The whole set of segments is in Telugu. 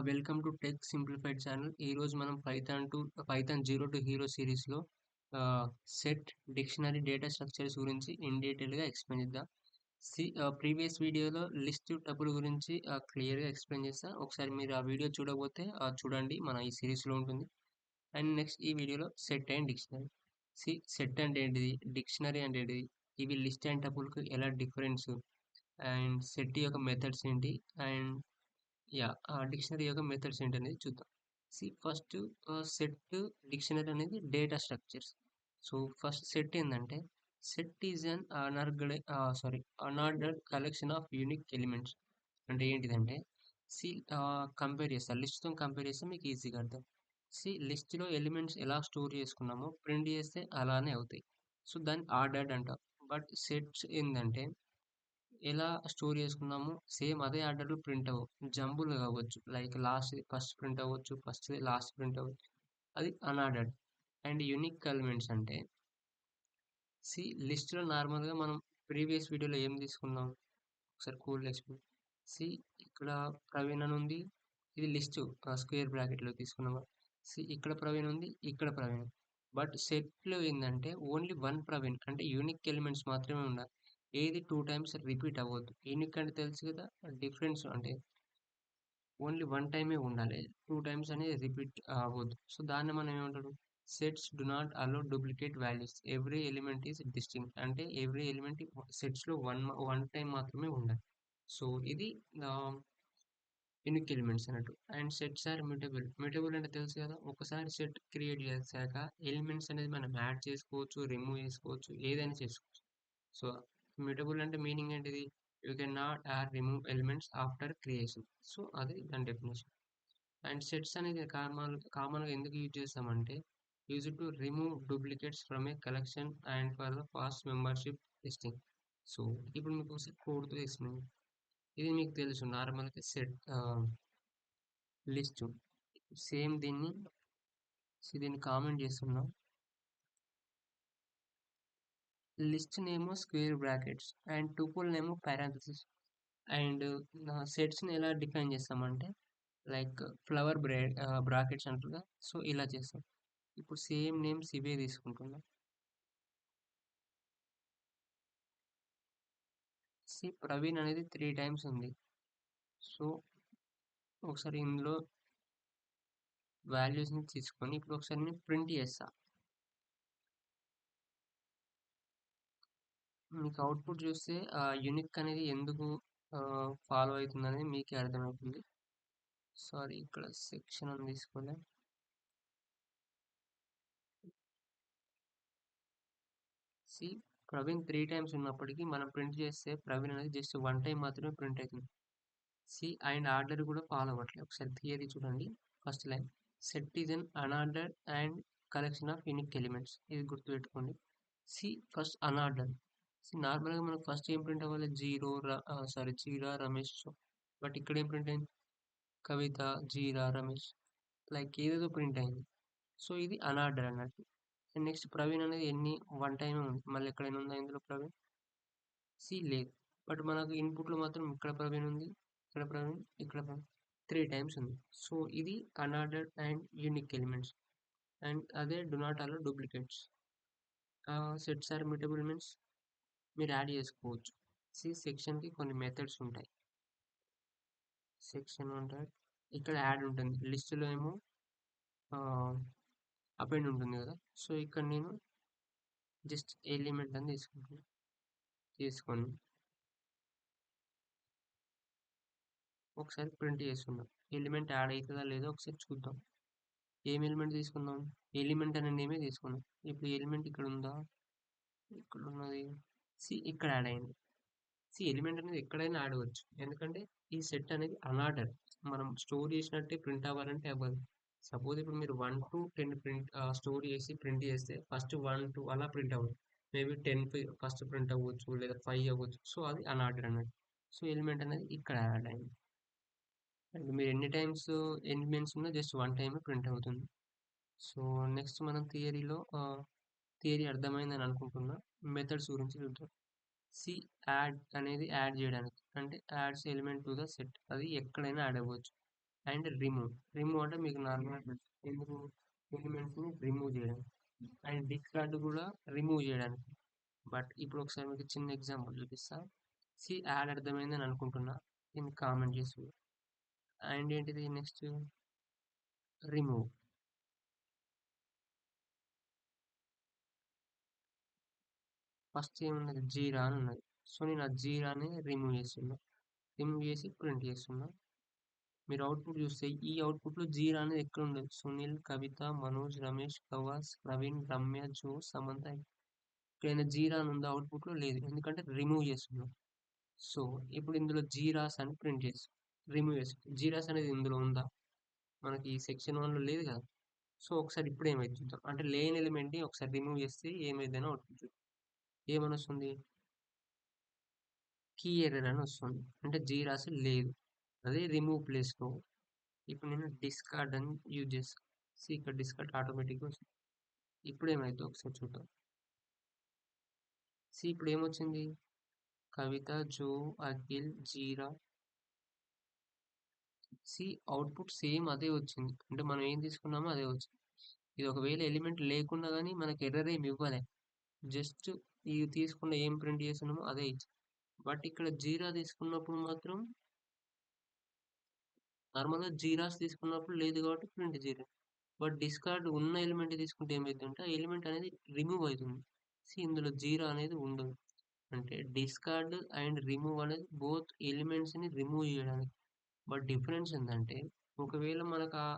Welcome to tech simplified channel. ఈరోజు మనం పైథాన్ జీరో టు హీరో సిరీస్‌లో ఆహ్, సెట్, డిక్షనరీ, డేటా స్ట్రక్చర్స్ గురించి ఇన్ డీటెయిల్‌గా ఎక్స్‌ప్లెయిన్ చేద్దాం. ప్రీవియస్ వీడియోలో లిస్ట్, టపుల్ గురించి క్లియర్‌గా ఎక్స్‌ప్లెయిన్ చేశా. ఒకసారి మీరు ఆ వీడియో చూడకపోతే చూడండి. మన ఈ సిరీస్‌లో ఉంటుంది. అండ్ నెక్స్ట్ ఈ వీడియోలో సెట్ అండ్ డిక్షనరీ. సెట్ అంటే ఏంటిది? డిక్షనరీ అంటే ఏంటిది? ఇవి లిస్ట్ అండ్ టపుల్‌కి ఎలా డిఫరెన్సు? అండ్ సెట్ యొక్క మెథడ్స్ ఏంటి? అండ్ డిక్షనరీ యొక్క మెథడ్స్ ఏంటనేది చూద్దాం. ఫస్ట్ సెట్, డిక్షనరీ అనేది data structures. So, first set ఏందంటే, set is an unordered collection of unique elements. అంటే ఏంటిదంటే, సి కంపేర్ చేస్తా. లిస్ట్‌తోని కంపేర్ చేస్తే మీకు ఈజీగా అర్థం. లిస్ట్‌లో ఎలిమెంట్స్ ఎలా స్టోర్ చేసుకున్నామో ప్రింట్ చేస్తే అలానే అవుతాయి. సో, దాన్ని ఆర్డర్డ్ అంటాం. బట్ సెట్స్ ఏందంటే ఎలా స్టోర్ చేసుకున్నామో సేమ్ అదే ఆర్డర్‌లో ప్రింట్ అవ్వవు. జంబుల్ అవ్వచ్చు. లైక్ ఫస్ట్ ప్రింట్ అవ్వచ్చు. ఫస్ట్‌ది లాస్ట్ ప్రింట్ అవ్వచ్చు. అది అనార్డర్డ్. అండ్ యూనిక్ ఎలిమెంట్స్ అంటే లిస్ట్‌లో నార్మల్‌గా మనం ప్రీవియస్ వీడియోలో ఏం తీసుకున్నాం? ఒకసారి కూల్‌గా ఎక్స్‌ప్లెయిన్. సి ఇక్కడ ప్రవీణ్ అని ఉంది. ఇది లిస్ట్ స్క్వేర్ బ్రాకెట్‌లో తీసుకున్నామా? ఇక్కడ ప్రవీణ్ ఉంది. ఇక్కడ ప్రవీణ్. బట్ సెట్‌లో ఏందంటే ఓన్లీ 1 ప్రవీణ్ అంటే యూనిక్ ఎలిమెంట్స్ మాత్రమే ఉండాలి. ఏది 2 టైమ్స్ రిపీట్ అవ్వద్దు. యూనిక్ అంటే తెలుసు కదా! డిఫరెన్స్ అంటే ఓన్లీ 1 టైమే ఉండాలి. 2 టైమ్స్ అనేది రిపీట్ అవ్వద్దు. సో, దాన్ని మనం ఏమంటారు? Sets do not allow duplicate values. Every element is distinct. అంటే ఎవ్రీ ఎలిమెంట్ సెట్స్‌లో 1 టైమ్ మాత్రమే ఉండాలి. సో, ఇది ఆహ్, యూనిక్ ఎలిమెంట్స్ అన్నట్టు. And sets are mutable. Mutable అంటే తెలుసు కదా! ఒకసారి సెట్ క్రియేట్ చేశాక ఎలిమెంట్స్ అనేది మనం యాడ్ చేసుకోవచ్చు, రిమూవ్ చేసుకోవచ్చు, ఏదైనా చేసుకోవచ్చు. సో, మ్యూటబుల్ అంటే మీనింగ్ ఏంటిది? You can not remove elements after creation. So, అది దాని డెఫినిషన్. అండ్ సెట్స్ అనేది కామన్‌గా ఎందుకు యూజ్ చేస్తామంటే, to remove duplicates from A collection and for the fast membership listing. So, ఇప్పుడు మీకు ఒకసారి కోడ్‌తో ఎక్స్‌ప్లెయిన్. ఇది మీకు తెలుసు నార్మల్‌గా లిస్టు. సేమ్ దీన్ని కామెంట్ చేస్తున్నా. లిస్ట్ నేమో స్క్వేర్ బ్రాకెట్స్ అండ్ టుపుల్ నేమో పారాంథసిస్. అండ్ సెట్స్‌ని ఎలా డిఫైన్ చేస్తామంటే లైక్ బ్రాకెట్స్ అంటారుగా. సో, ఇలా చేస్తాం. ఇప్పుడు సేమ్ నేమ్స్ ఇవే తీసుకుంటున్నా. ప్రవీణ్ అనేది 3 టైమ్స్ ఉంది. సో, ఒకసారి ఇందులో వాల్యూస్‌ని తీసుకొని ఇప్పుడు ఒకసారి నేను ప్రింట్ చేస్తా. మీకు అవుట్‌పుట్ చూస్తే యూనిక్ అనేది ఎందుకు ఫాలో అవుతుందనేది మీకే అర్థమవుతుంది. సారీ, ఇక్కడ సెక్షన్ అని తీసుకోలే. సి ప్రవీణ్ 3 టైమ్స్ ఉన్నప్పటికీ మనం ప్రింట్ చేస్తే ప్రవీణ్ అనేది జస్ట్ 1 టైమ్ మాత్రమే ప్రింట్ అవుతుంది. అండ్ ఆర్డర్ కూడా ఫాలో అవ్వట్లేదు. ఒకసారి థియరీ చూడండి. First line set is an unordered and collection of unique elements. ఇది గుర్తుపెట్టుకోండి. First unordered. నార్మల్‌గా మనకు ఫస్ట్ ఏం ప్రింట్ అవ్వాలి? జీరా, రమేష్. బట్ ఇక్కడ ఏం ప్రింట్ అయింది? కవిత, జీరా, రమేష్. లైక్ ఏదేదో ప్రింట్ అయింది. సో, ఇది అన్ఆర్డర్ అన్నట్టు. అండ్ నెక్స్ట్ ప్రవీణ్ అనేది వన్ టైమే ఉంది. మళ్ళీ ఎక్కడైనా ఉందా ఇందులో ప్రవీణ్? లేదు. బట్ మనకు ఇన్‌పుట్‌లో మాత్రం ఇక్కడ ప్రవీణ్ ఉంది. ఇక్కడ ప్రవీణ్, ఇక్కడ ప్రవీణ్. 3 టైమ్స్ ఉంది. సో, ఇది unordered and unique elements. And అదే do not allow duplicates. Sets are mutable means మీరు యాడ్ చేసుకోవచ్చు. సెక్షన్‌కి కొన్ని మెథడ్స్ ఉంటాయి. సెక్షన్ ఉంటాయి. ఇక్కడ యాడ్ ఉంటుంది. లిస్ట్‌లో ఏమో ఆహ్, అపెండ్ ఉంటుంది కదా! సో, ఇక్కడ నేను జస్ట్ ఎలిమెంట్ అని తీసుకుంటున్నా. తీసుకొని ఒకసారి ప్రింట్ చేస్తున్నా. ఎలిమెంట్ యాడ్ అయితదా లేదో ఒకసారి చూద్దాం. ఏం ఎలిమెంట్ తీసుకుందాం? ఎలిమెంట్ అనే నేమే తీసుకుందాం. ఇప్పుడు ఎలిమెంట్ ఇక్కడ ఉందా? ఇక్కడ ఉన్నది. ఇక్కడ యాడ్ అయింది. ఎలిమెంట్ అనేది ఎక్కడైనా యాడ్ అవ్వచ్చు. ఎందుకంటే ఈ సెట్ అనేది అన్ఆర్డర్. మనం స్టోర్ చేసినట్టే ప్రింట్ అవ్వాలంటే అవ్వదు. సపోజ్ ఇప్పుడు మీరు 1-10 స్టోర్ చేసి ప్రింట్ చేస్తే ఫస్ట్ 1, 2 అలా ప్రింట్ అవ్వదు. మేబీ 10 ఫస్ట్ ప్రింట్ అవ్వచ్చు, లేదా 5 అవ్వచ్చు. సో, అది అన్ఆర్డర్ అన్నట్టు. సో, ఎలిమెంట్ అనేది ఇక్కడ యాడ్ అయింది. అండ్ మీరు ఎన్ని మెన్స్ ఉన్నా జస్ట్ 1 టైమే ప్రింట్ అవుతుంది. సో, నెక్స్ట్ మనం థియరీ అర్థమైందని అనుకుంటున్నా. మెథడ్స్ గురించి చూద్దాం. సి యాడ్ అనేది యాడ్ చేయడానికి. అంటే ads element to the set. అది ఎక్కడైనా యాడ్ అవ్వచ్చు. అండ్ రిమూవ్ అంటే మీకు నార్మల్ ఎందుకు ఎలిమెంట్స్ని రిమూవ్ చేయడం. అండ్ డిస్కార్డ్ కూడా రిమూవ్ చేయడానికి. బట్ ఇప్పుడు ఒకసారి మీకు చిన్న ఎగ్జాంపుల్ చూపిస్తా. యాడ్ అర్థమైందని అనుకుంటున్నా. దీన్ని కామెంట్ చేసి అండ్ ఏంటిది నెక్స్ట్ రిమూవ్. ఫస్ట్ ఏమున్నది జీరా అని ఉన్నది. సో నేను ఆ జీరాని రిమూవ్ చేస్తున్నా. రిమూవ్ చేసి ప్రింట్ చేస్తున్నా. మీరు అవుట్పుట్ చూస్తే ఈ అవుట్పుట్లో జీరా అనేది ఎక్కడ ఉండదు. సునీల్, కవిత, మనోజ్, రమేష్, కవాస్, ప్రవీణ్, రమ్య, జో, సమంత ఇక్కడైనా జీరా అని ఉందా అవుట్పుట్లో? లేదు, ఎందుకంటే రిమూవ్ చేస్తున్నాం. సో ఇప్పుడు ఇందులో జీరాస్ అని ప్రింట్ చేస్తాం, రిమూవ్ చేస్తాం. జీరాస్ అనేది ఇందులో ఉందా? మనకి సెక్షన్ 1లో లేదు కదా. సో ఒకసారి ఇప్పుడు ఏమైతే చూద్దాం. అంటే లేని ఎలిమెంట్ని ఒకసారి రిమూవ్ చేస్తే ఏమైందని అవుట్పుట్ చూద్దాం. ఏమని వస్తుంది? కీ ఎర్రర్ అని వస్తుంది. అంటే జీరాస్ లేదు. అదే రిమూవ్ ప్లేస్లో ఇప్పుడు నేను డిస్కార్డ్ అని యూజ్ చేస్తాను. ఇక్కడ డిస్కార్డ్ ఆటోమేటిక్గా వస్తుంది. ఇప్పుడు ఏమైతే ఒకసారి చూద్దాం. ఇప్పుడు ఏమొచ్చింది? కవిత, జో, అఖిల్, జీరా. అవుట్పుట్ సేమ్ అదే వచ్చింది. అంటే మనం ఏం తీసుకున్నామో అదే వచ్చింది. ఇది ఒకవేళ ఎలిమెంట్ లేకున్నా కానీ మనకి ఎర్రర్ ఏమి ఇవ్వలే. జస్ట్ ఇది తీసుకున్న ఏం ప్రింట్ చేస్తున్నామో అదే ఇచ్చింది. బట్ ఇక్కడ జీరా తీసుకున్నప్పుడు మాత్రం నార్మల్గా జీరాస్ తీసుకున్నప్పుడు లేదు కాబట్టి ప్రింట్ జీరో. బట్ డిస్కార్డ్ ఉన్న ఎలిమెంట్ తీసుకుంటే ఏమైందంటే ఆ ఎలిమెంట్ అనేది రిమూవ్ అవుతుంది. ఇందులో జీరో అనేది ఉండదు. అంటే డిస్కార్డ్ అండ్ రిమూవ్ అనేది బోత్ ఎలిమెంట్స్ని రిమూవ్ చేయడానికి. బట్ డిఫరెన్స్ ఏంటంటే ఒకవేళ మనకు ఆ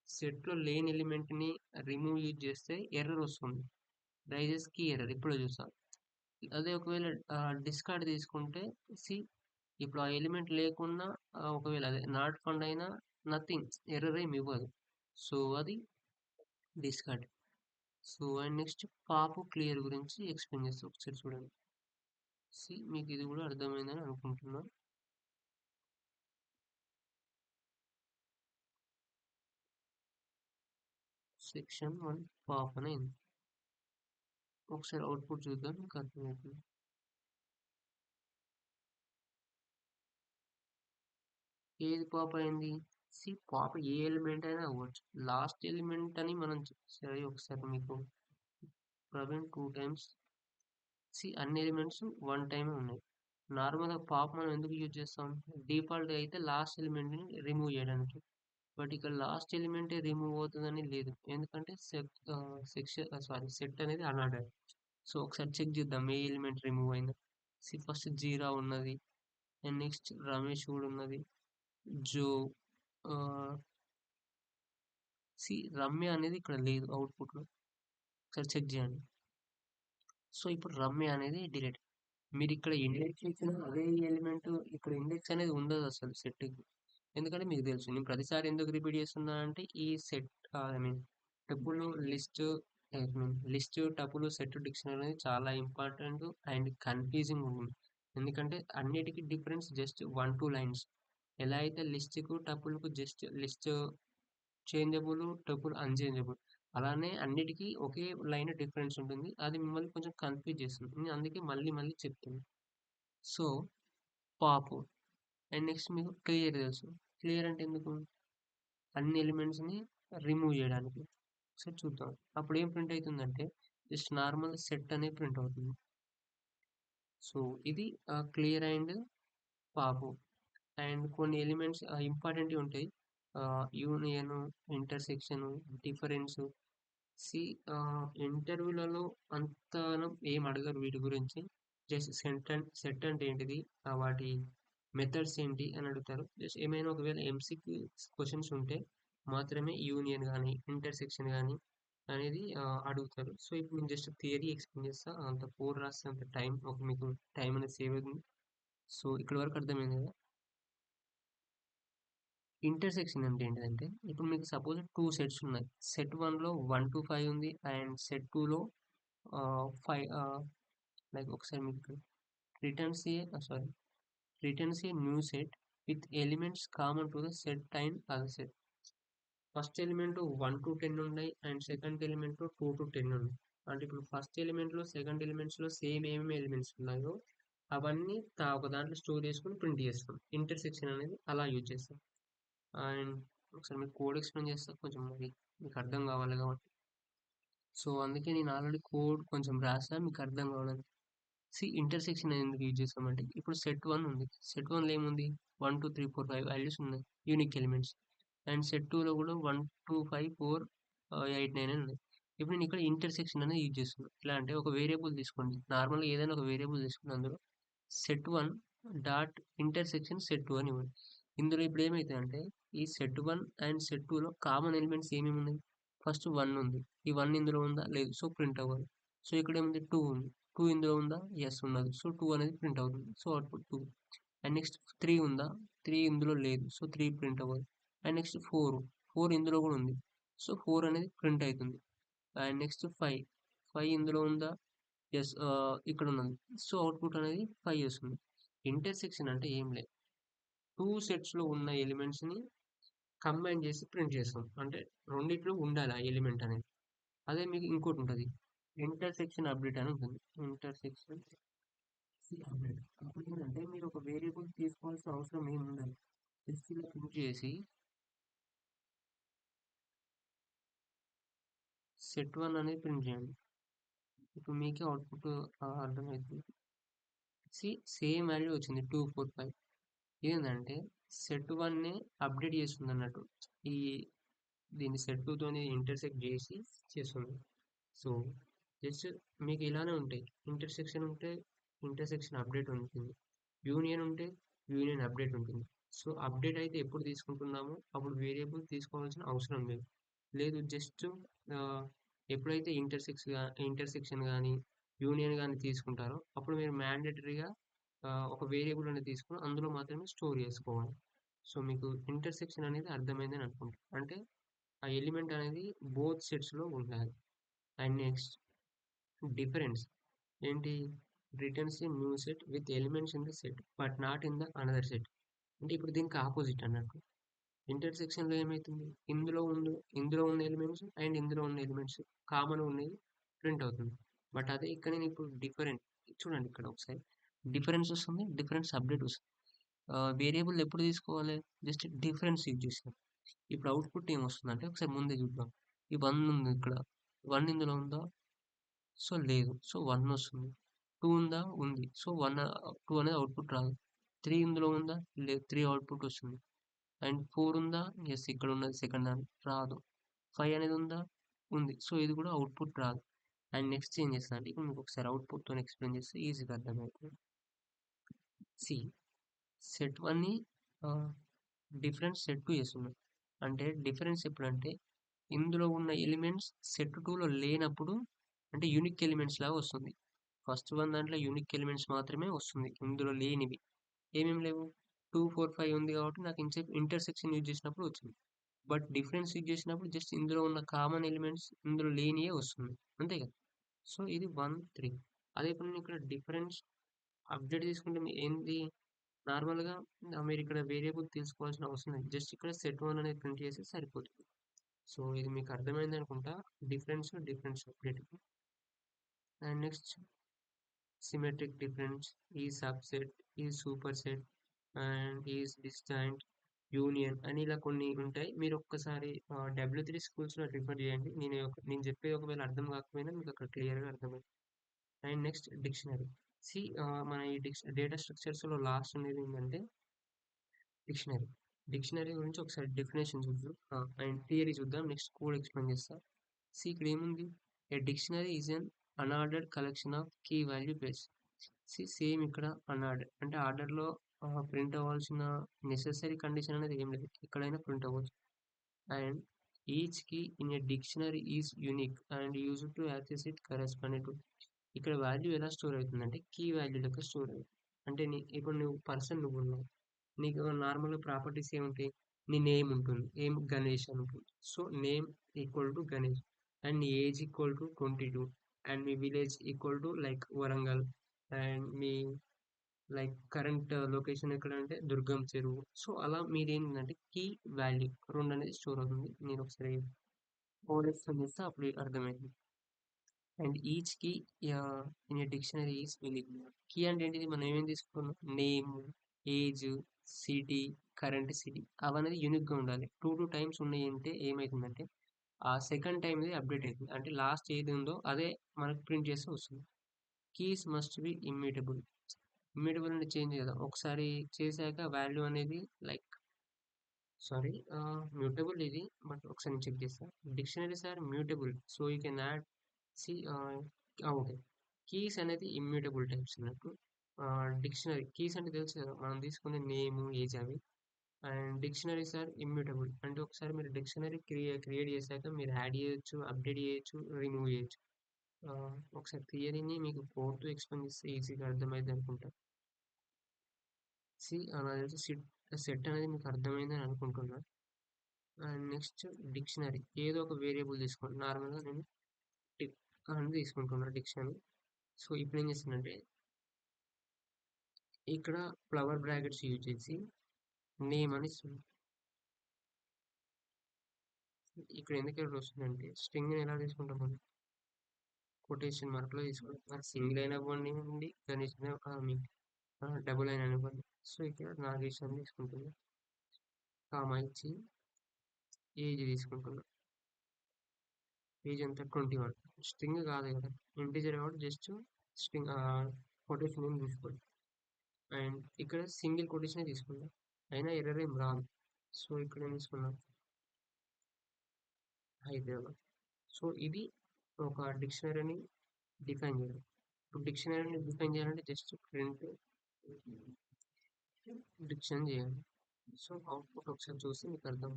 సెట్లో లేని ఎలిమెంట్ని రిమూవ్ యూజ్ చేస్తే ఎర్రర్ వస్తుంది. రైజెస్ కీ ఎర్రర్ ఇప్పుడు చూస్తాం. అదే ఒకవేళ డిస్కార్డ్ తీసుకుంటే సి ఇప్పుడు ఆ ఎలిమెంట్ లేకున్నా ఒకవేళ అదే నాట్ ఫౌండ్ అయినా నథింగ్, ఎర్రర్ ఏమి ఇవ్వదు. సో అది డిస్కార్డ్. సో అండ్ నెక్స్ట్ పాపు క్లియర్ గురించి ఎక్స్ప్లెయిన్ చేస్తాం, ఒకసారి చూడండి. మీకు ఇది కూడా అర్థమైందని అనుకుంటున్నా. సెక్షన్ 1 పాప్ అని అయింది. ఒకసారి అవుట్పుట్ చూద్దాం, మీకు అర్థమవుతుంది. ఏది పాప్ అయింది? పాప్ ఏ ఎలిమెంట్ అయినా అవ్వచ్చు. లాస్ట్ ఎలిమెంట్ అని మనం సరే ఒకసారి మీకు ప్రవీణ్ 2 టైమ్స్. అన్ని ఎలిమెంట్స్ 1 టైమే ఉన్నాయి. నార్మల్గా పాప్ మనం ఎందుకు యూజ్ చేస్తాం? డిఫాల్ట్ అయితే లాస్ట్ ఎలిమెంట్ని రిమూవ్ చేయడానికి. బట్ ఇక్కడ లాస్ట్ ఎలిమెంటే రిమూవ్ అవుతుందని లేదు, ఎందుకంటే సెట్ అనేది అనార్డర్. సో ఒకసారి చెక్ చేద్దాం ఏ ఎలిమెంట్ రిమూవ్ అయిందో. ఫస్ట్ జీరా ఉన్నది, అండ్ నెక్స్ట్ రమేష్ కూడా ఉన్నది, జో, రమ్య అనేది ఇక్కడ లేదు అవుట్పుట్లో. ఒకసారి చెక్ చేయండి. సో ఇప్పుడు రమ్య అనేది డిలీట్. మీరు ఇక్కడ ఇండెక్స్ ఇచ్చిన అదే ఎలిమెంట్ ఇక్కడ ఇండెక్స్ అనేది ఉండదు అసలు సెట్కి. ఎందుకంటే మీకు తెలుసు నేను ప్రతిసారి ఎందుకు రిపీట్ చేస్తున్నా అంటే ఈ set I mean tuple list tuple set dictionary అనేది చాలా ఇంపార్టెంట్ అండ్ కన్ఫ్యూజింగ్ ఉంటుంది. ఎందుకంటే అన్నిటికీ డిఫరెన్స్ జస్ట్ 1-2 లైన్స్. ఎలా అయితే లిస్ట్కు టపుల్కు just list changeable, tuple unchangeable, అలానే అన్నిటికీ ఒకే లైన్ డిఫరెన్స్ ఉంటుంది. అది మిమ్మల్ని కొంచెం కన్ఫ్యూజ్ చేస్తుంది. నేను అందుకే మళ్ళీ మళ్ళీ చెప్తాను. సో పాప్ అండ్ నెక్స్ట్ మీకు క్లియర్ తెలుసు. క్లియర్ అంటే ఎందుకు? అన్ని ఎలిమెంట్స్ని రిమూవ్ చేయడానికి. ఒకసారి చూద్దాం. అప్పుడు ఏం ప్రింట్ అవుతుందంటే జస్ట్ నార్మల్ సెట్ అనేది ప్రింట్ అవుతుంది. సో ఇది క్లియర్ అండ్ పాపు. అండ్ కొన్ని ఎలిమెంట్స్ ఇంపార్టెంట్ ఉంటాయి. Union, intersection, difference. ఇంటర్వ్యూలలో అంతగానం ఏం అడగరు వీటి గురించి. జస్ట్ సెట్ అంటే ఏంటిది, వాటి మెథడ్స్ ఏంటి అని అడుగుతారు. జస్ట్ ఏమైనా ఒకవేళ ఎంసీక్యూ క్వశ్చన్స్ ఉంటే మాత్రమే యూనియన్ కానీ ఇంటర్సెక్షన్ కానీ అనేది అడుగుతారు. సో ఇప్పుడు నేను జస్ట్ థియరీ ఎక్స్ప్లెయిన్ చేస్తా. అంత కోడ్ రాస్తే అంత టైం మీకు టైం అనేది సేవ్ అవుతుంది. సో ఇక్కడ వరకు అర్థమైంది కదా. ఇంటర్సెక్షన్ అంటే ఏంటిదంటే ఇప్పుడు మీకు సపోజ్ 2 సెట్స్ ఉన్నాయి. సెట్ 1లో 1 to 5 ఉంది అండ్ సెట్ 2లో 5 లైక్ ఒకసారి మీకు returns a new set with elements common to the set and other set. First element 1 to 10 ఉన్నాయి అండ్ సెకండ్ ఎలిమెంట్ 2 to 10 ఉన్నాయి. అంటే ఇప్పుడు ఫస్ట్ ఎలిమెంట్లో సెకండ్ ఎలిమెంట్స్లో సేమ్ ఏమేమి ఎలిమెంట్స్ ఉన్నాయో అవన్నీ ఒక దాంట్లో స్టోర్ చేసుకొని ప్రింట్ చేస్తాం. ఇంటర్సెక్షన్ అనేది అలా యూజ్ చేస్తాం. అండ్ ఒకసారి మీకు కోడ్ ఎక్స్‌ప్లెయిన్ చేస్తా కొంచెం మరి మీకు అర్థం కావాలి కాబట్టి. సో, అందుకే నేను ఆల్రెడీ కోడ్ కొంచెం రాసా మీకు అర్థం కావడానికి. ఇంటర్సెక్షన్ ఎందుకు యూజ్ చేస్తామంటే, ఇప్పుడు సెట్ 1 ఉంది. సెట్ 1లో ఏముంది? 1, 2, 3, 4, 5 వాల్యూస్ ఉన్నాయి. Unique elements. అండ్ సెట్ 2లో కూడా 1, 2, 5, 4, 8, 9 అని ఉన్నాయి. ఇప్పుడు నేను ఇక్కడ ఇంటర్సెక్షన్ అనేది యూజ్ చేస్తున్నా. ఎలా అంటే ఒక వేరియబుల్ తీసుకోండి. నార్మల్‌గా ఏదైనా ఒక వేరియబుల్ తీసుకోండి. అందులో సెట్ 1 డాట్ ఇంటర్సెక్షన్ సెట్ 2 అని ఇవ్వండి. ఇందులో ఇప్పుడు ఏమైతదంటే, ఈ సెట్ 1 అండ్ సెట్ 2లో కామన్ ఎలిమెంట్స్ ఏమేమి ఉన్నాయి? ఫస్ట్ 1 ఉంది. ఈ 1 ఇందులో ఉందా? లేదు. సో, ప్రింట్ అవ్వదు. సో, ఇక్కడ ఏముంది? 2 ఉంది. 2 ఇందులో ఉందా? యెస్ ఉన్నది. సో, 2 అనేది ప్రింట్ అవుతుంది. So, output 2. అండ్ నెక్స్ట్ 3 ఉందా? 3 ఇందులో లేదు. సో, 3 ప్రింట్ అవ్వదు. And next 4. 4 ఇందులో కూడా ఉంది. సో, 4 అనేది ప్రింట్ అయితుంది. And next 5. 5 ఇందులో ఉందా? యెస్. ఇక్కడ ఉన్నది. సో, అవుట్‌పుట్ అనేది 5 వస్తుంది. ఇంటర్సెక్షన్ అంటే ఏం లేదు. 2 సెట్స్‌లో ఉన్న ఎలిమెంట్స్‌ని కంబైన్ చేసి ప్రింట్ చేస్తాం. అంటే రెండిట్లో ఉండాలి ఆ ఎలిమెంట్ అనేది. అదే మీకు ఇంకోటుంటది. ఇంటర్సెక్షన్ అప్డేట్ అని ఉంటుంది. Intersection update. అప్పుడు ఏంటంటే మీరు ఒక వేరియబుల్ తీసుకోవాల్సిన అవసరం ఏముండదు. జస్ట్ ఇలా ప్రింట్ చేసి సెట్ 1 అనేది ప్రింట్ చేయండి. ఇప్పుడు మీకే అవుట్‌పుట్ అర్థమైతుంది. సేమ్ వాల్యూ వచ్చింది 2, 4, 5. ఏందంటే సెట్ 1ని అప్డేట్ చేస్తుందన్నట్టు. ఈ దీన్ని సెట్ 2 తోని ఇంటర్సెక్ట్ చేసి చేస్తుంది. సో, జస్ట్ మీకు ఇలానే ఉంటాయి. ఇంటర్సెక్షన్ ఉంటే ఇంటర్సెక్షన్ అప్డేట్ ఉంటుంది. యూనియన్ ఉంటే యూనియన్ అప్డేట్ ఉంటుంది. సో, అప్డేట్ అయితే ఎప్పుడు తీసుకుంటున్నామో అప్పుడు వేరియబుల్ తీసుకోవాల్సిన అవసరం లేదు. లేదు జస్ట్ ఎప్పుడైతే ఇంటర్సెక్షన్ గాని, యూనియన్ గాని తీసుకుంటారో అప్పుడు మీరు మ్యాండేటరీగా ఒక వేరియబుల్ అనేది తీసుకొని అందులో మాత్రమే స్టోర్ చేసుకోవాలి. సో, మీకు ఇంటర్సెక్షన్ అనేది అర్థమైందని అనుకుంటా. అంటే ఆ ఎలిమెంట్ అనేది బోత్ సెట్స్‌లో ఉండాలి. అండ్ నెక్స్ట్ డిఫరెన్స్ ఏంటి? Returns a new set with elements in the set but not in the another set. అంటే ఇప్పుడు దీనికి ఆపోజిట్ అన్నట్టు. ఇంటర్సెక్షన్‌లో ఏమైతుంది? ఇందులో ఉన్న ఎలిమెంట్స్ అండ్ ఇందులో ఉన్న ఎలిమెంట్స్ కామన్ ఉన్నయి ప్రింట్ అవుతుంది. బట్ అదే ఇక్కడ నేను ఇప్పుడు డిఫరెంట్ చూడండి ఇక్కడ ఒకసారి. డిఫరెన్స్ వస్తుంది. డిఫరెన్స్ అప్డేట్ వస్తుంది. వేరియబుల్ ఎప్పుడు తీసుకోవాలి? జస్ట్ డిఫరెన్స్ యూజ్ చేసినప్పుడు. ఇప్పుడు అవుట్‌పుట్ ఏమొస్తుందంటే ఒకసారి ముందే చూద్దాం. ఈ 1 ఉంది ఇక్కడ. 1 ఇందులో ఉందా? సో, లేదు. సో, 1 వస్తుంది. 2 ఉందా? ఉంది. సో, 2 అనేది అవుట్‌పుట్ రాదు. 3 ఇందులో ఉందా? లేదు. 3 అవుట్‌పుట్ వస్తుంది. అండ్ 4 ఉందా? యెస్. ఇక్కడ ఉన్నది సెకండ్ దాని రాదు. 5 అనేది ఉందా? ఉంది. సో, ఇది కూడా అవుట్‌పుట్ రాదు. అండ్ నెక్స్ట్ ఏం చేస్తా అంటే ఇప్పుడు మీకు ఒకసారి అవుట్‌పుట్‌తోని ఎక్స్‌ప్లెయిన్ చేస్తే ఈజీగా అర్థమవుతుంది. సి సెట్ 1ని ఆహ్, డిఫరెన్స్ సెట్ 2 చేస్తున్నాం. అంటే డిఫరెన్స్ ఎప్పుడంటే ఇందులో ఉన్న ఎలిమెంట్స్ సెట్ 2లో లేనప్పుడు అంటే యూనిక్ ఎలిమెంట్స్ లాగా వస్తుంది. ఫస్ట్ వన్ దాంట్లో యూనిక్ ఎలిమెంట్స్ మాత్రమే వస్తుంది. ఇందులో లేనివి. ఏమేమి లేవు? 2, 4, 5 ఉంది కాబట్టి నాకు ఇంసేపు ఇంటర్సెక్షన్ యూజ్ చేసినప్పుడు వచ్చింది. బట్ డిఫరెన్స్ యూజ్ చేసినప్పుడు జస్ట్ ఇందులో ఉన్న కామన్ ఎలిమెంట్స్ ఇందులో లేనియే వస్తుంది. అంతే కదా! సో, ఇది 1, 3. అదే ఇప్పుడు నేను ఇక్కడ డిఫరెన్స్ అప్డేట్ తీసుకుంటే ఏంది నార్మల్‌గా మీరిక్కడ వేరియబుల్ తీసుకోవాల్సిన అవసరం లేదు. జస్ట్ ఇక్కడ సెట్ 1 అనేది ప్రింట్ చేస్తే సరిపోతుంది. సో, ఇది మీకు అర్థమైందనుకుంటా. Difference update. And next symmetric difference, ఈ సబ్‌సెట్, ఈ superset and is disjoint, union అని ఇలా కొన్ని ఉంటాయి. మీరు ఒక్కసారి W3 స్కూల్స్‌లో రిఫర్ చేయండి. నేను చెప్పేది ఒకవేళ అర్థం కాకపోయినా మీకు అక్కడ క్లియర్‌గా అర్థమైంది. And next dictionary. మన ఈ డేటా స్ట్రక్చర్స్‌లో లాస్ట్ ఉండేది ఏంటంటే డిక్షనరీ. డిక్షనరీ గురించి ఒకసారి డెఫినేషన్ చూద్దాం. అండ్ థియరీ చూద్దాం. నెక్స్ట్ కోడ్ ఎక్స్‌ప్లెయిన్ చేస్తా. ఇక్కడ ఏముంది? A dictionary is an unordered collection of key value pairs. Same ఇక్కడ అన్ఆర్డర్ అంటే ఆర్డర్‌లో ప్రింట్ అవ్వాల్సిన నెసెసరీ కండిషన్ అనేది ఏం లేదు. ఎక్కడైనా ప్రింట్ అవ్వచ్చు. And each key in a dictionary is unique and used to access it corresponding to. ఇక్కడ వాల్యూ ఎలా స్టోర్ అవుతుందంటే కీ వాల్యూ లెక్క స్టోర్ అవుతుంది. అంటే ఇప్పుడు నువ్వు పర్సన్ నువ్వున్నావు. నీకు నార్మల్‌గా ప్రాపర్టీస్ ఏముంటాయి? నీ నేమ్ ఉంటుంది. గణేష్ అనుకుంది. So, name equal to Ganesh. And నీ ఏజ్ ఈక్వల్ టు 22. అండ్ మీ village equal to like Warangal. And మీ లైక్ కరెంట్ లొకేషన్ ఎక్కడంటే దుర్గం చెరువు. సో, అలా మీరేంటంటే కీ వాల్యూ 2 అనేది స్టోర్ అవుతుంది. నేను ఒకసారి కోడ్ ఎక్స్‌ప్లెయిన్ చేస్తే అప్పుడు అర్థమైంది. And each key in a dictionary is unique. Key అంటే ఏంటిది? మనం ఏమేమి తీసుకున్నాం? Name, age, city, current, city అవనేది యూనిక్‌గా ఉండాలి. 2 టైమ్స్ ఉన్నాయంటే ఏమైతుందంటే, ఆ సెకండ్ టైమ్‌ది అప్‌డేట్ అయితుంది. అంటే లాస్ట్ ఏది ఉందో అదే మనకు ప్రింట్ చేస్తే వస్తుంది. Keys must be immutable. Immutable అంటే చేంజ్ కదా! ఒకసారి చేశాక వాల్యూ అనేది లైక్ సారీ మ్యూటబుల్ ఇది. బట్ ఒకసారి నేను చెక్ చేస్తా. Dictionaries are mutable. So, you can add see okay. Keys అనేది ఇమ్యూటబుల్ టైప్స్ అన్నట్టు. డిక్షనరీ కీస్ అంటే తెలుసు కదా! మనం తీసుకునే నేము, ఏజ్ అవి. And dictionaries are immutable. అంటే ఒకసారి మీరు డిక్షనరీ క్రియేట్ చేశాక మీరు యాడ్ చేయొచ్చు, అప్డేట్ చేయొచ్చు, రిమూవ్ చేయొచ్చు. ఒకసారి థియరీని మీకు కోడ్‌తో ఎక్స్‌ప్లెయిన్ చేస్తే ఈజీగా అర్థమైద్ది అనుకుంటా. నాకు తెలిసి సెట్ అనేది మీకు అర్థమైందని అనుకుంటున్నా. And next dictionary. ఏదో ఒక వేరియబుల్ తీసుకోండి. నార్మల్‌గా నేను టిక్ అని తీసుకుంటున్నా డిక్షనరీ. సో, ఇప్పుడు ఏం చేస్తానంటే ఇక్కడ ఫ్లవర్ బ్రాకెట్స్ యూజ్ చేసి నేమ్ అని ఇస్తున్నా. ఇక్కడ ఎందుకు ఎర్రర్ వస్తుందంటే స్ట్రింగ్‌ని ఎలా తీసుకుంటాం మనం? కొటేషన్ మార్క్‌లో తీసుకుంటాం. అది సింగిల్ అయినా అవ్వనివ్వండి, గణేష్ అయినా డబుల్ అయినా అవ్వనివ్వండి. సో, ఇక్కడ నాగేష్ అని తీసుకుంటున్నా. కామా ఇచ్చి ఏజ్ తీసుకుంటున్నా. ఏజ్ ఎంత 21. స్ట్రింగ్ కాదు కదా! ఇంటిజర్ కాబట్టి జస్ట్ స్ట్రింగ్ కొటేషన్ నేమ్ తీసుకోండి. అండ్ ఇక్కడ సింగిల్ కొటేషనే తీసుకున్నా. అయినా ఎర్రర్ ఏం రాదు. సో, ఇక్కడ ఏం తీసుకున్నాం? హైదరాబాద్. సో, ఇది ఒక డిక్షనరీని డిఫైన్ చేయడం. ఇప్పుడు డిక్షనరీని డిఫైన్ చేయాలంటే జస్ట్ ప్రింట్ డిక్షన్ చేయాలి. సో, అవుట్‌పుట్ ఒకసారి చూస్తే మీకు అర్థం.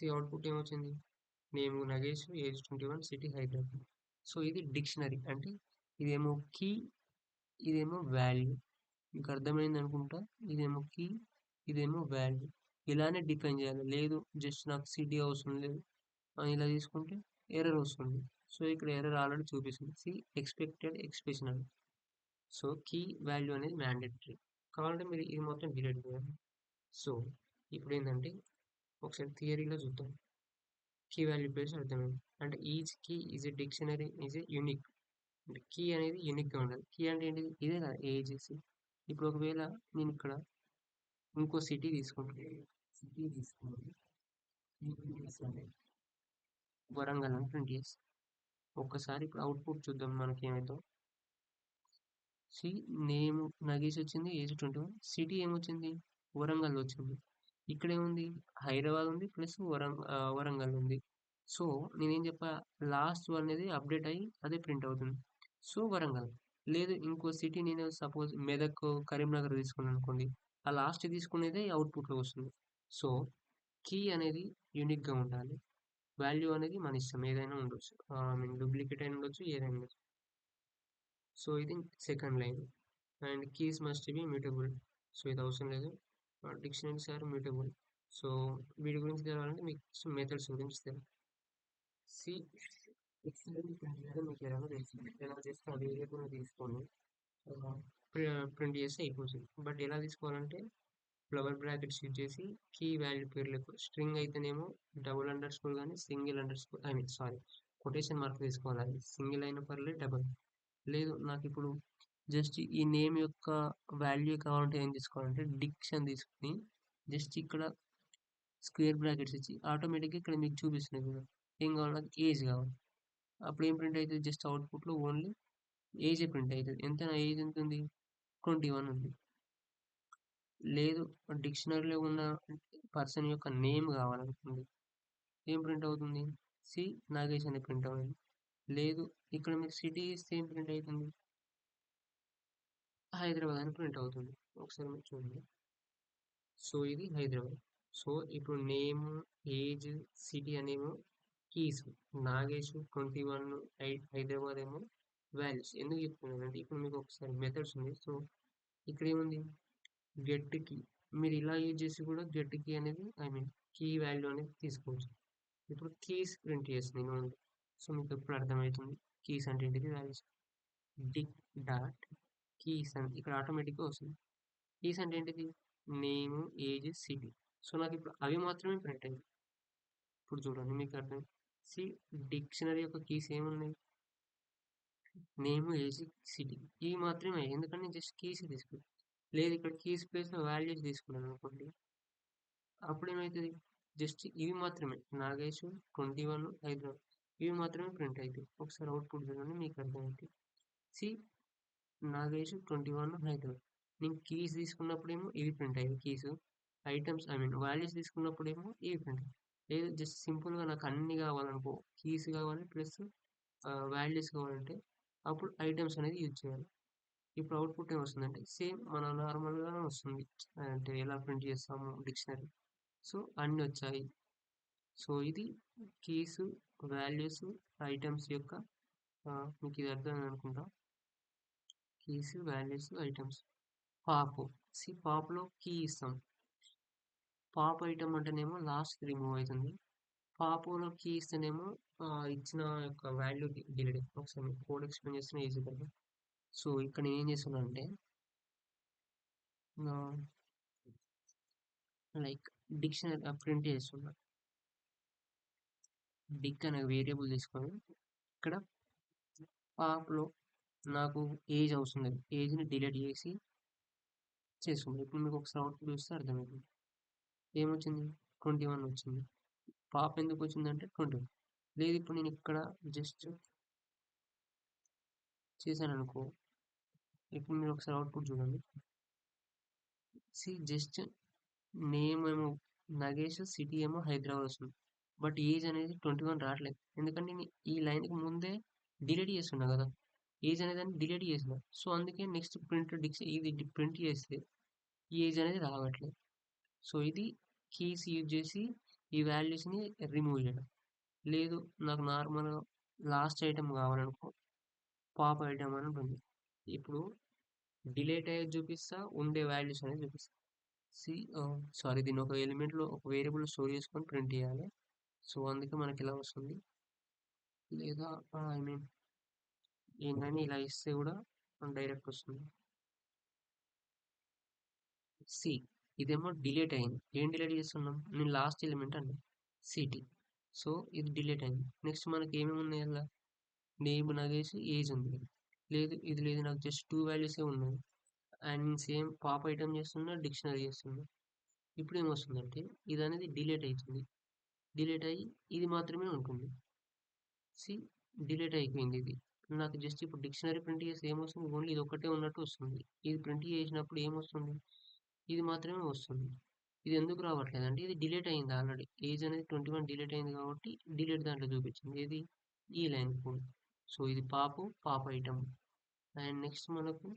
అవుట్‌పుట్ ఏమొచ్చింది? Name Nagesh, age 21, city Hyderabad. So, ఇది డిక్షనరీ. అంటే ఇదేమో కీ, ఇదేమో వాల్యూ. మీకు అర్థమైంది అనుకుంటా. ఇదేమో కీ, ఇదేమో వాల్యూ. ఇలానే డిఫైన్ చేయాలి. లేదు జస్ట్ నాకు సిటీ అవసరం లేదు ఇలా తీసుకుంటే ఎర్రర్ వస్తుంది. సో, ఇక్కడ ఎర్రర్ ఆల్రెడీ చూపిస్తుంది. ఎక్స్‌పెక్టెడ్ ఎక్స్‌ప్రెషన్ అని. సో, కీ వాల్యూ అనేది మ్యాండేటరీ. కావాలంటే మీరు ఇది మొత్తం డిలీట్ చేయాలి. సో, ఇప్పుడేందంటే ఒకసారి థియరీలో చూద్దాం. కీ వాల్యూ పేర్స్ అర్థమైంది. అంటే each key is a dictionary is a unique. అంటే కీ అనేది యూనిక్‌గా ఉండాలి. కీ అంటే ఏంటిది? ఇదే కదా ఏజెస్. ఇప్పుడు ఒకవేళ నేను ఇక్కడ ఇంకో సిటీ తీసుకుంటే సిటీ తీసుకోండి. వరంగల్ అని ప్రింట్ చేసి ఒక్కసారి ఇప్పుడు అవుట్‌పుట్ చూద్దాం మనకేమైద్దో. సి నేమ్ నగేష్ వచ్చింది. ఏజ్ 21. సిటీ ఏమొచ్చింది? వరంగల్ వచ్చింది. ఇక్కడేముంది? హైదరాబాద్ ఉంది. ప్లస్ వరంగల్ ఉంది. సో, నేనేం చెప్పా? లాస్ట్ అనేది అప్డేట్ అయ్యి అదే ప్రింట్ అవుతుంది. సో, వరంగల్. లేదు ఇంకో సిటీ నేను సపోజ్ మెదక్, కరీంనగర్ తీసుకున్నాననుకోండి. ఆ లాస్ట్ తీసుకునేదే అవుట్‌పుట్‌లో వస్తుంది. సో, కీ అనేది యూనిక్‌గా ఉండాలి. వాల్యూ అనేది మన ఇష్టం ఏదైనా ఉండొచ్చు. ఐ మీన్ డూప్లికేట్ అయిన ఉండొచ్చు. ఏదైనా ఉండొచ్చు. సో, ఇది second line. And keys must B mutable. So, ఇది అవసరం లేదు. Dictionaries are mutable. సో, వీటి గురించి తెలవాలంటే మీకు మెథడ్స్ గురించి తెలియాలి. సి డిక్షనరీ ప్రింట్ చేయడం మీకు ఎలాగో తెలుసు. ఎలా చేస్తే ఆ వేరియబుల్‌ని తీసుకొని ప్రింట్ చేస్తే అయిపోతుంది. బట్ ఎలా తీసుకోవాలంటే ఫ్లవర్ బ్రాకెట్స్ యూజ్ చేసి కీ వాల్యూ పేర్లకు స్ట్రింగ్ అయితేనేమో డబుల్ అండర్ స్కోర్ కానీ single under score I mean sorry quotation mark తీసుకోవాలి. అది సింగిల్ అయిన పర్లేదు డబుల్. లేదు నాకిప్పుడు జస్ట్ ఈ నేమ్ యొక్క వాల్యూ కావాలంటే ఏం తీసుకోవాలంటే డిక్షన్ తీసుకొని జస్ట్ ఇక్కడ స్క్వేర్ బ్రాకెట్స్ ఇచ్చి ఆటోమేటిక్‌గా ఇక్కడ మీకు చూపిస్తుంది కదా! ఏం కావాలి నాకు ఏజ్ కావాలి. అప్పుడు ఏం ప్రింట్ అయితది జస్ట్ అవుట్‌పుట్‌లో ఓన్లీ ఏజే ప్రింట్ అయితది. ఎంత నా ఏజ్ ఎంతుంది? 21 ఉంది. లేదు డిక్షనరీలో ఉన్న పర్సన్ యొక్క నేమ్ కావాలనుకోండి. ఏం ప్రింట్ అవుతుంది? సి నాగేష్ అని ప్రింట్ అవుతుంది. లేదు ఇక్కడ మీకు సిటీ ఇస్తే ఏం ప్రింట్ అయితుంది? హైదరాబాద్ అని ప్రింట్ అవుతుంది. ఒకసారి మీరు చూడండి. సో, ఇది హైదరాబాద్. సో, ఇప్పుడు నేమ్, ఏజ్, సిటీ అనేమో కీస్. నాగేష్ 21 హైదరాబాద్ ఏమో వాల్యూస్. ఎందుకు చెప్తున్నానంటే ఇప్పుడు మీకు ఒకసారి మెథడ్స్ ఉంది. సో, ఇక్కడేముంది? Get key. మీరు ఇలా యూజ్ చేసి కూడా గెట్ కీ అనేది ఐ మీన్ కీ వాల్యూ అనేది తీసుకోవచ్చు. ఇప్పుడు కీస్ ప్రింట్ చేస్తుంది ఓన్లీ. సో, మీకు ఇప్పుడు అర్థమవుతుంది. కీస్ అంటే ఏంటిది? వాల్యూస్. డిక్ డాట్ కీస్ అని ఇక్కడ ఆటోమేటిక్‌గా వస్తుంది. కీస్ అంటే ఏంటిది? Name, age, city. సో, నాకిప్పుడు అవి మాత్రమే ప్రింట్ అయ్యాయి. ఇప్పుడు చూడండి మీకు అర్థం సి డిక్షనరీ యొక్క కీస్ ఏమున్నాయి? Name, age, city. ఇవి మాత్రమే ఎందుకంటే నేను జస్ట్ కీస్ తీసుకున్నాను. లేదు ఇక్కడ కీస్ ప్లేస్‌లో వాల్యూస్ తీసుకున్నాననుకోండి. అప్పుడేమైతది? జస్ట్ ఇవి మాత్రమే నాగేష్, 21, హైదరాబాద్ ఇవి మాత్రమే ప్రింట్ అయితాయి. ఒకసారి అవుట్‌పుట్ చూడండి మీకు అర్థమైద్ది. సీ నాగేష్, 21, హైదరాబాద్. నేను కీస్ తీసుకున్నప్పుడేమో ఇవి ప్రింట్ అయ్యాయి keys. Items I mean values తీసుకున్నప్పుడేమో ఇవి ప్రింట్ అయ్యాయి. లేదు జస్ట్ సింపుల్‌గా నాకు అన్నీ కావాలనుకో, కీస్ కావాలి ప్లస్ వాల్యూస్ కావాలంటే అప్పుడు ఐటెమ్స్ అనేది యూజ్ చేయాలి. ఇప్పుడు అవుట్‌పుట్ ఏమొస్తుందంటే సేమ్ మన నార్మల్‌గానే వస్తుంది. అంటే ఎలా ప్రింట్ చేస్తాము డిక్షనరీ. సో, అన్నొచ్చాయి. సో, ఇది కీస్, వాల్యూస్, ఐటెమ్స్ యొక్క మీకిది అర్థమైంది అనుకుంటా. Keys, values, items. పాప్. పాప్‌లో కీ ఇస్తాం. పాప్ ఐటెమ్ అంటేనేమో లాస్ట్‌కి రిమూవ్ అయితుంది. పాప్‌లో కీ ఇస్తేనేమో ఇచ్చిన యొక్క వాల్యూ డిలీట్ అయితుంది. ఒకసారి మీకు కోడ్ ఎక్స్‌ప్లెయిన్ చేస్తేనే ఈజీగా అర్థం. సో, ఇక్కడ నేనేం చేస్తున్నానంటే ఆహ్, లైక్ డిక్షనరీ ప్రింట్ చేస్తున్నా. డిక్ అనే వేరియబుల్ తీసుకొని ఇక్కడ పాప్‌లో నాకు ఏజ్ అవసరం లేదు. ఏజ్‌ని డిలీట్ చేసి చేసుకున్నా. ఇప్పుడు మీకు ఒకసారి అవుట్‌పుట్ చూస్తే అర్థమైతుంది. ఏమొచ్చింది? 21 వచ్చింది. పాప్ ఎందుకొచ్చిందంటే 21. లేదు ఇప్పుడు నేను ఇక్కడ జస్ట్ చేశాననుకో, ఇప్పుడు మీరు ఒకసారి అవుట్‌పుట్ చూడండి. జస్ట్ నేమ్ ఏమో నగేష్, సిటీ ఏమో హైదరాబాద్ వస్తుంది. బట్ ఏజ్ అనేది 21 రావట్లేదు. ఎందుకంటే నేను ఈ లైన్‌కి ముందే డిలీట్ చేసున్నా కదా! ఏజ్ అనేదాన్ని డిలీట్ చేసిన. సో, అందుకే నెక్స్ట్ ఇది ప్రింట్ చేస్తే ఈ ఏజ్ అనేది రావట్లేదు. సో, ఇది కీస్ యూజ్ చేసి ఈ వాల్యూస్‌ని రిమూవ్ చేయడం. లేదు నాకు నార్మల్‌గా లాస్ట్ ఐటెమ్ కావాలనుకో, పాప్ ఐటెమ్ అని ఉంటుంది. ఇప్పుడు డిలీట్ అయ్యేది చూపిస్తా, ఉండే వాల్యూస్ అనేది చూపిస్తా. సారీ దీన్ని ఒక ఎలిమెంట్‌లో ఒక వేరియబుల్‌లో స్టోర్ చేసుకొని ప్రింట్ చేయాలి. సో, అందుకే మనకి ఇలా వస్తుంది. లేదా ఐ మీన్ ఏంటని ఇలా ఇస్తే కూడా డైరెక్ట్ వస్తుంది. సి ఇదేమో డిలీట్ అయింది. ఏం డిలీట్ చేస్తున్నాం? నేను లాస్ట్ ఎలిమెంట్ అన్నా సిటీ. సో, ఇది డిలీట్ అయింది. నెక్స్ట్ మనకి ఏమేమి ఉన్నాయి అలా? నేమ్ నగేసి ఏజ్ ఉంది. లేదు ఇది లేదు నాకు జస్ట్ 2 వాల్యూసే ఉన్నాయి. అండ్ సేమ్ పాప్ ఐటెమ్ చేస్తున్నా, డిక్షనరీ చేస్తున్నా. ఇప్పుడు ఏమొస్తుందంటే ఇదనేది డిలీట్ అయితుంది. డిలీట్ అయ్యి ఇది మాత్రమే ఉంటుంది. సి డిలీట్ అయిపోయింది ఇది. నాకు జస్ట్ ఇప్పుడు డిక్షనరీ ప్రింట్ చేస్తే ఏమొస్తుంది? ఓన్లీ ఇదొక్కటే ఉన్నట్టు వస్తుంది. ఇది ప్రింట్ చేసినప్పుడు ఏమొస్తుంది? ఇది మాత్రమే వస్తుంది. ఇది ఎందుకు రావట్లేదంటే ఇది డిలీట్ అయింది ఆల్రెడీ. ఏజ్ అనేది 21 డిలీట్ అయింది కాబట్టి డిలీట్ దాంట్లో చూపించింది. ఏది? ఈ లైన్ కోడ్. సో, ఇది పాప్ ఐటెమ్. అండ్ నెక్స్ట్ మనకు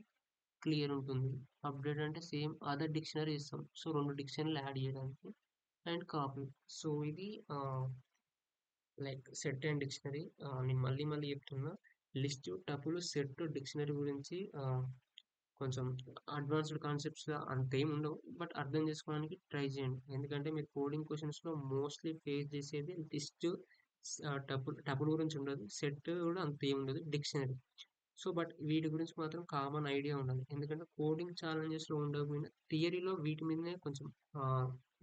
క్లియర్ ఉంటుంది. అప్డేట్ అంటే సేమ్ అదర్ డిక్షనరీ ఇస్తాం. సో, 2 డిక్షనరీలు యాడ్ చేయడానికి. And copy. సో, ఇది లైక్ సెట్ అండ్ డిక్షనరీ. నేను మళ్ళీ మళ్ళీ చెప్తున్నా. లిస్ట్, టపుల్, సెట్, డిక్షనరీ గురించి కొంచెం అడ్వాన్స్‌డ్ కాన్సెప్ట్స్‌గా అంతేమి ఉండవు. బట్ అర్థం చేసుకోవడానికి ట్రై చేయండి. ఎందుకంటే మీరు కోడింగ్ క్వెషన్స్‌లో మోస్ట్‌లీ ఫేస్ చేసేది లిస్ట్, టపుల్ గురించి ఉండదు. సెట్ కూడా అంతేం ఉండదు. డిక్షనరీ. సో, బట్ వీటి గురించి మాత్రం కామన్ ఐడియా ఉండాలి. ఎందుకంటే కోడింగ్ ఛాలెంజెస్‌లో ఉండకపోయినా థియరీలో వీటి మీదనే కొంచెం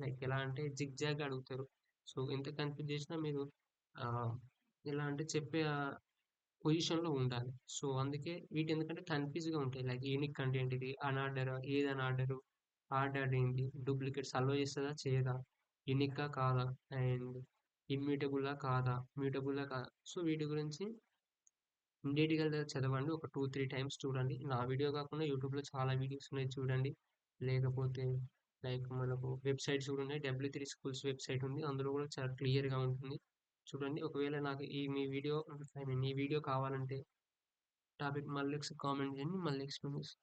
లైక్ ఎలా అంటే జిగ్‌జాగ్ అడుగుతారు. సో, ఎంత కన్‌ఫ్యూజ్ చేసినా మీరు ఆహ్, ఎలా అంటే చెప్పే పొజిషన్‌లో ఉండాలి. సో, అందుకే వీటెందుకంటే కన్‌ఫ్యూజ్‌గా ఉంటాయి. లైక్ యూనిక్ అంటే ఏంటిది? అనార్డరా? ఏది అనార్డరు? ఆర్డర్ ఏంటి? డూప్లికేట్స్ అలో చేస్తదా? చేయదా? యూనికా? కాదా? అండ్ ఇమ్యూటబులా? కాదా? మ్యూటబులా? కాదా? సో, వీటి గురించి ఇన్ డీటెయిల్‌గా చదవండి. ఒక 2, 3 టైమ్స్ చూడండి. నా వీడియో కాకుండా యూట్యూబ్‌లో చాలా వీడియోస్ ఉన్నాయి చూడండి. లేకపోతే లైక్ మనకు వెబ్‌సైట్స్ కూడా ఉన్నాయి. డబ్ల్యూ3 స్కూల్స్ వెబ్‌సైట్ ఉంది. అందులో కూడా చాలా క్లియర్‌గా ఉంటుంది. చూడండి. ఒకవేళ నాకు మీ వీడియో ఐ మీన్ ఈ వీడియో కావాలంటే టాపిక్ మళ్ళీ ఒకసారి కామెంట్ చేయండి. మళ్ళీ ఎక్స్‌ప్లెయిన్ చేస్తా.